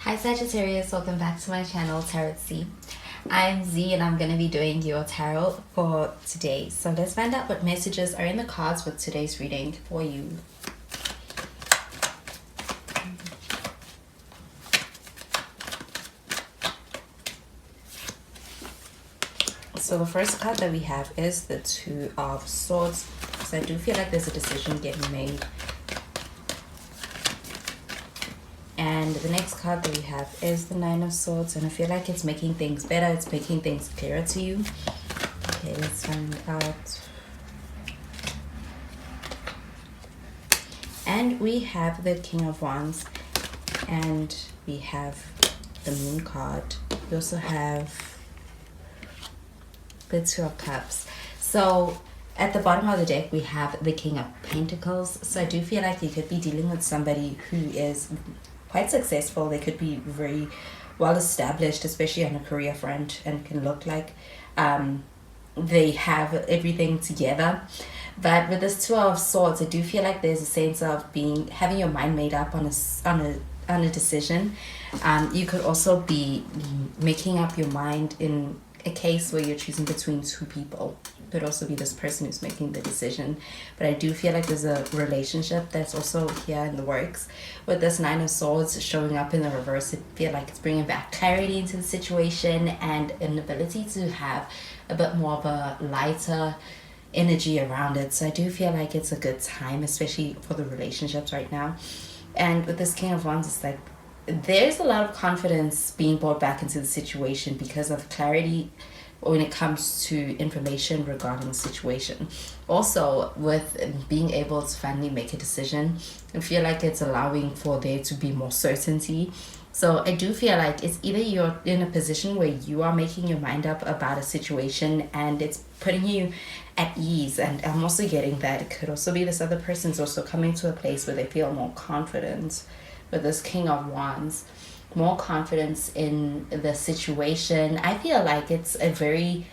Hi Sagittarius, welcome back to my channel Tarot Z. I'm Z and I'm going to be doing your tarot for today. So let's find out what messages are in the cards with today's reading for you. So the first card that we have is the Two of Swords. So I do feel like there's a decision getting made. And the next card that we have is the Nine of Swords, and I feel like it's making things better, it's making things clearer to you. Okay, let's find out. And we have the King of Wands, and we have the Moon card. We also have the Two of Cups. So at the bottom of the deck, we have the King of Pentacles. So I do feel like you could be dealing with somebody who is quite successful. They could be very well established, especially on a career front, and can look like they have everything together. But with this Two of Swords, I do feel like there's a sense of having your mind made up on a decision. You could also be making up your mind in a case where you're choosing between two people. Could also be this person who's making the decision. But I do feel like there's a relationship that's also here in the works. With this Nine of Swords showing up in the reverse, I feel like it's bringing back clarity into the situation and an ability to have a bit more of a lighter energy around it. So I do feel like it's a good time, especially for the relationships right now. And with this King of Wands, it's like there's a lot of confidence being brought back into the situation because of clarity when it comes to information regarding the situation. Also, with being able to finally make a decision, I feel like it's allowing for there to be more certainty. So I do feel like it's either you're in a position where you are making your mind up about a situation and it's putting you at ease, and I'm also getting that it could also be this other person's also coming to a place where they feel more confident with this King of Wands. More confidence in the situation. I feel like it's a very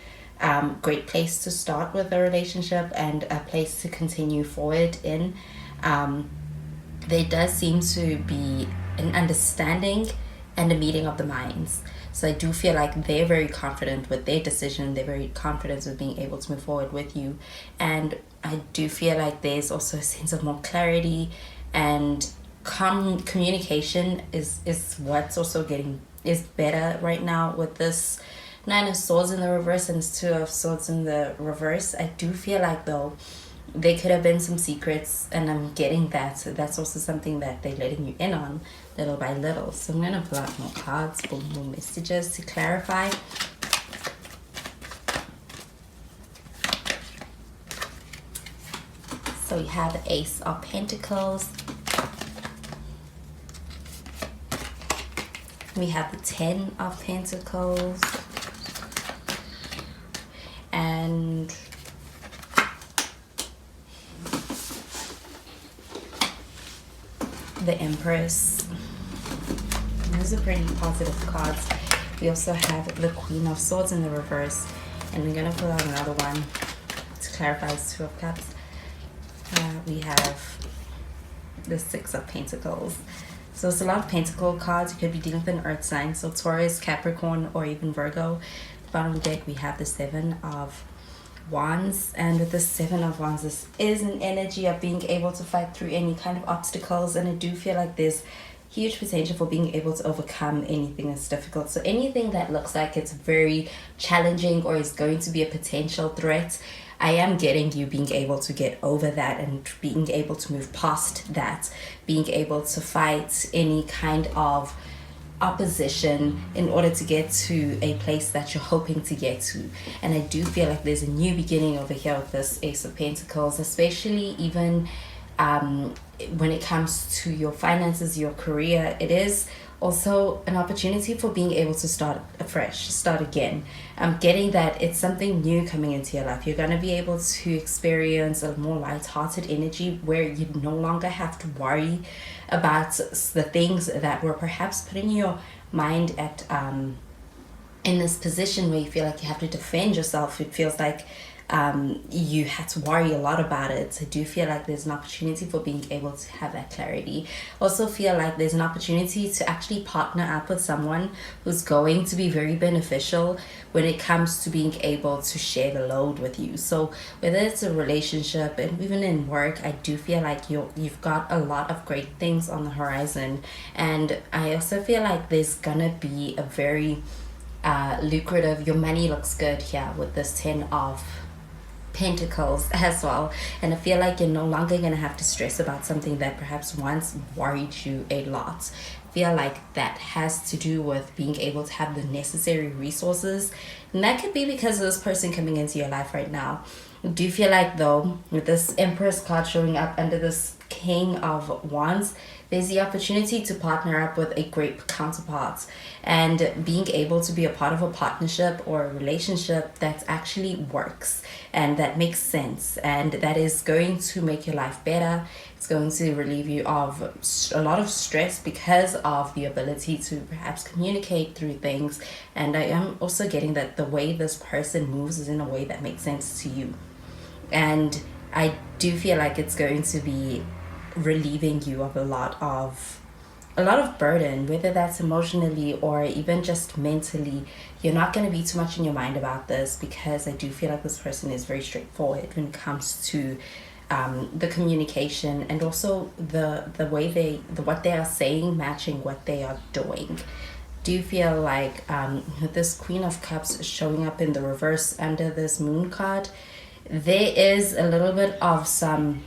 great place to start with a relationship and a place to continue forward in. There does seem to be an understanding and a meeting of the minds. So I do feel like they're very confident with their decision. They're very confident with being able to move forward with you. And I do feel like there's also a sense of more clarity, and communication is what's also is better right now with this Nine of Swords in the reverse and this Two of Swords in the reverse. I do feel like though there could have been some secrets, and I'm getting that. So that's also something that they're letting you in on little by little. So I'm gonna pull out more cards for more messages to clarify. So we have the Ace of Pentacles. We have the Ten of Pentacles and the Empress. Those are pretty positive cards. We also have the Queen of Swords in the reverse, and we're going to pull out another one to clarify the Two of Cups. We have the Six of Pentacles. So it's a lot of pentacle cards. You could be dealing with an earth sign, so Taurus, Capricorn, or even Virgo. At the bottom of the deck, we have the Seven of Wands. And with the Seven of Wands, this is an energy of being able to fight through any kind of obstacles. And I do feel like there's huge potential for being able to overcome anything that's difficult. So anything that looks like it's very challenging or is going to be a potential threat, I am getting you being able to get over that and being able to move past that, being able to fight any kind of opposition in order to get to a place that you're hoping to get to. And I do feel like there's a new beginning over here with this Ace of Pentacles, especially even when it comes to your finances, your career. It is also an opportunity for being able to start afresh, start again. I'm getting that it's something new coming into your life. You're going to be able to experience a more light-hearted energy where you no longer have to worry about the things that were perhaps putting your mind at in this position where you feel like you have to defend yourself. It feels like you had to worry a lot about it. I do feel like there's an opportunity for being able to have that clarity. Also feel like there's an opportunity to actually partner up with someone who's going to be very beneficial when it comes to being able to share the load with you. So whether it's a relationship and even in work, I do feel like you've got a lot of great things on the horizon. And I also feel like there's gonna be a very lucrative, your money looks good here with this 10 of Pentacles as well. And I feel like you're no longer going to have to stress about something that perhaps once worried you a lot. I feel like that has to do with being able to have the necessary resources, and that could be because of this person coming into your life right now. I do feel like, though, with this Empress card showing up under this King of Wands, there's the opportunity to partner up with a great counterpart, and being able to be a part of a partnership or a relationship that actually works and that makes sense and that is going to make your life better. It's going to relieve you of a lot of stress because of the ability to perhaps communicate through things. And I am also getting that the way this person moves is in a way that makes sense to you. And I do feel like it's going to be relieving you of a lot of burden, whether that's emotionally or even just mentally. You're not going to be too much in your mind about this, because I do feel like this person is very straightforward when it comes to the communication, and also the way what they are saying matching what they are doing. Do you feel like this Queen of Cups showing up in the reverse under this Moon card, there is a little bit of some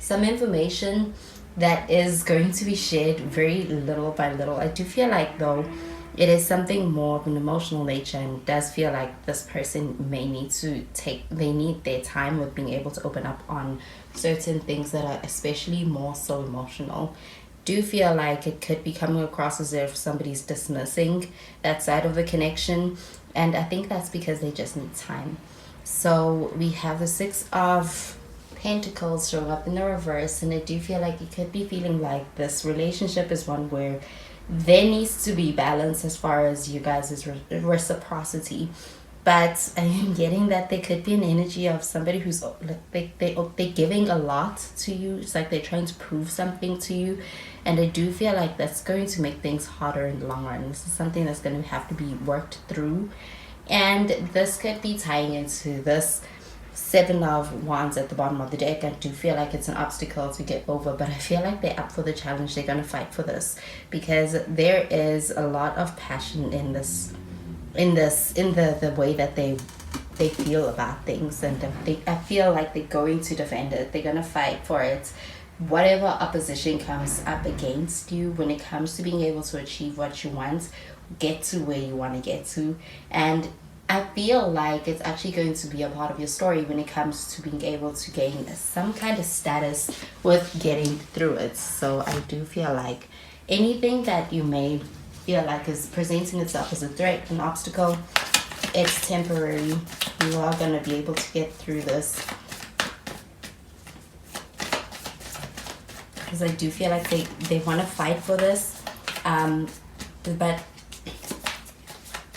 information that is going to be shared very little by little. I do feel like, though, it is something more of an emotional nature, and does feel like this person may need their time with being able to open up on certain things that are especially more so emotional. Do feel like it could be coming across as if somebody's dismissing that side of the connection, and I think that's because they just need time. So we have the Six of Pentacles showing up in the reverse, and I do feel like you could be feeling like this relationship is one where there needs to be balance as far as you guys' reciprocity. But I am getting that there could be an energy of somebody who's like they're giving a lot to you. It's like they're trying to prove something to you, and I do feel like that's going to make things harder in the long run. This is something that's going to have to be worked through, and this could be tying into this Seven of Wands at the bottom of the deck. I do feel like it's an obstacle to get over, but I feel like they're up for the challenge. They're going to fight for this, because there is a lot of passion in the way that they feel about things, and I feel like they're going to defend it. They're going to fight for it. Whatever opposition comes up against you when it comes to being able to achieve what you want, get to where you want to get to. And I feel like it's actually going to be a part of your story when it comes to being able to gain some kind of status with getting through it. So I do feel like anything that you may feel like is presenting itself as a threat, an obstacle, it's temporary. You are going to be able to get through this. Because I do feel like they want to fight for this. But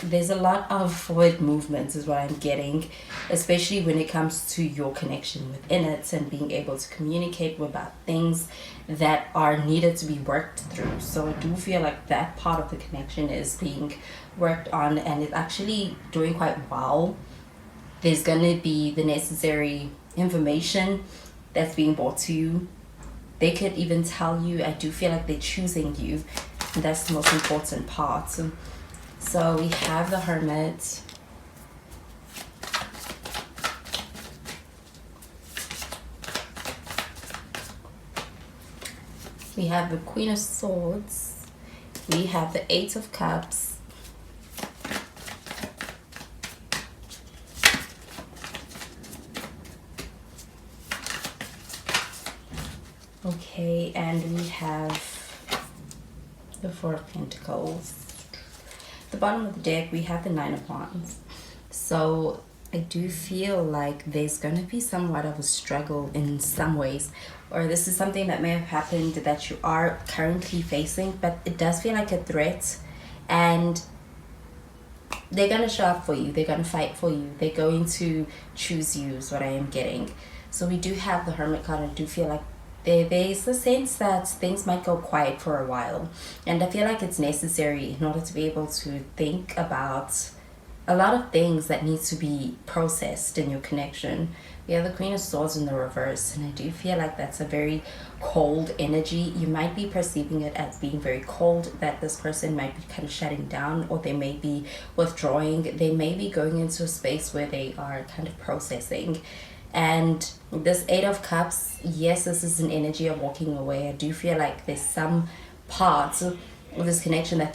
there's a lot of forward movements is what I'm getting, especially when it comes to your connection within it and being able to communicate about things that are needed to be worked through. So I do feel like that part of the connection is being worked on, and it's actually doing quite well. There's going to be the necessary information that's being brought to you. They could even tell you. I do feel like they're choosing you, and that's the most important part. So we have the Hermit. We have the Queen of Swords. We have the Eight of Cups. Okay, and we have the Four of Pentacles. The bottom of the deck, we have the Nine of Wands. So I do feel like there's going to be somewhat of a struggle in some ways, or this is something that may have happened that you are currently facing, but it does feel like a threat. And they're going to show up for you. They're going to fight for you. They're going to choose you is what I am getting. So we do have the Hermit card. I do feel like there's a sense that things might go quiet for a while. And I feel like it's necessary in order to be able to think about a lot of things that need to be processed in your connection. We have the Queen of Swords in the reverse, and I do feel like that's a very cold energy. You might be perceiving it as being very cold, that this person might be kind of shutting down, or they may be withdrawing. They may be going into a space where they are kind of processing. And this Eight of Cups, yes, this is an energy of walking away. I do feel like there's some parts of this connection that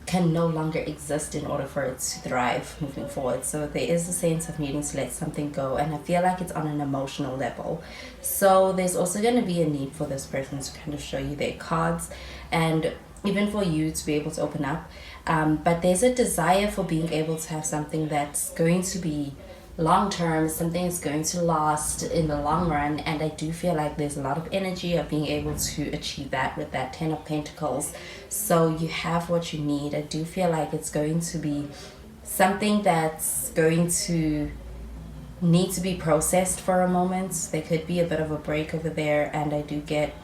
can no longer exist in order for it to thrive moving forward. So there is a sense of needing to let something go, and I feel like it's on an emotional level. So there's also going to be a need for this person to kind of show you their cards, and even for you to be able to open up. But there's a desire for being able to have something that's going to be long term, something that's going to last in the long run. And I do feel like there's a lot of energy of being able to achieve that with that 10 of Pentacles. So you have what you need. I do feel like it's going to be something that's going to need to be processed for a moment. There could be a bit of a break over there, and I do get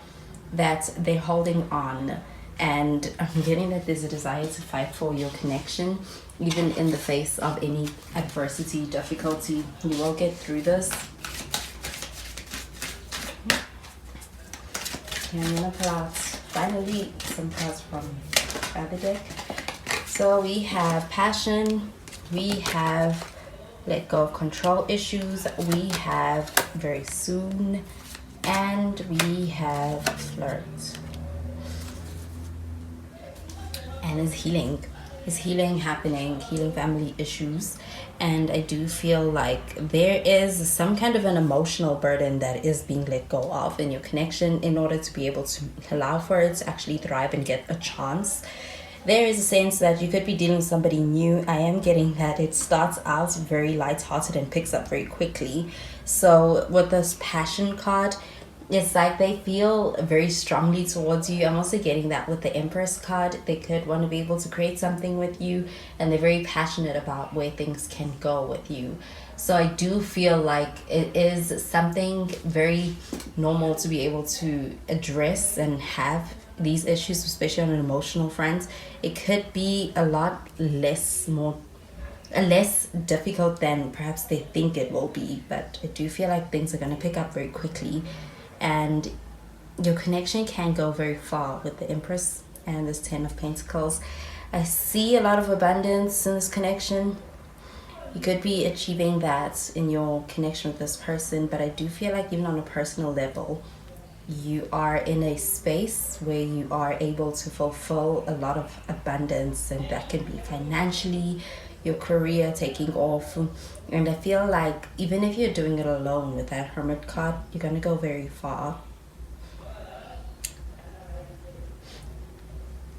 that they're holding on, and I'm getting that there's a desire to fight for your connection. Even in the face of any adversity, difficulty, you will get through this. Okay, I'm going to pull out, finally, some cards from the other deck. So we have passion, we have let go of control issues, we have very soon, and we have flirt. And is healing. Is healing happening, healing family issues. And I do feel like there is some kind of an emotional burden that is being let go of in your connection in order to be able to allow for it to actually thrive and get a chance. There is a sense that you could be dealing with somebody new. I am getting that it starts out very lighthearted and picks up very quickly. So with this passion card, it's like they feel very strongly towards you. I'm also getting that with the Empress card. They could want to be able to create something with you, and they're very passionate about where things can go with you. So I do feel like it is something very normal to be able to address and have these issues, especially on an emotional front. It could be a lot less difficult than perhaps they think it will be, but I do feel like things are going to pick up very quickly. And your connection can go very far with the Empress and this 10 of Pentacles. I see a lot of abundance in this connection. You could be achieving that in your connection with this person, but I do feel like even on a personal level, you are in a space where you are able to fulfill a lot of abundance, and that can be financially, your career taking off. And I feel like even if you're doing it alone with that Hermit card, you're going to go very far.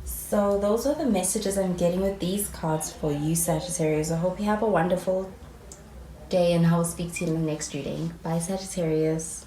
So those are the messages I'm getting with these cards for you, Sagittarius. I hope you have a wonderful day, and I will speak to you in the next reading. Bye, Sagittarius.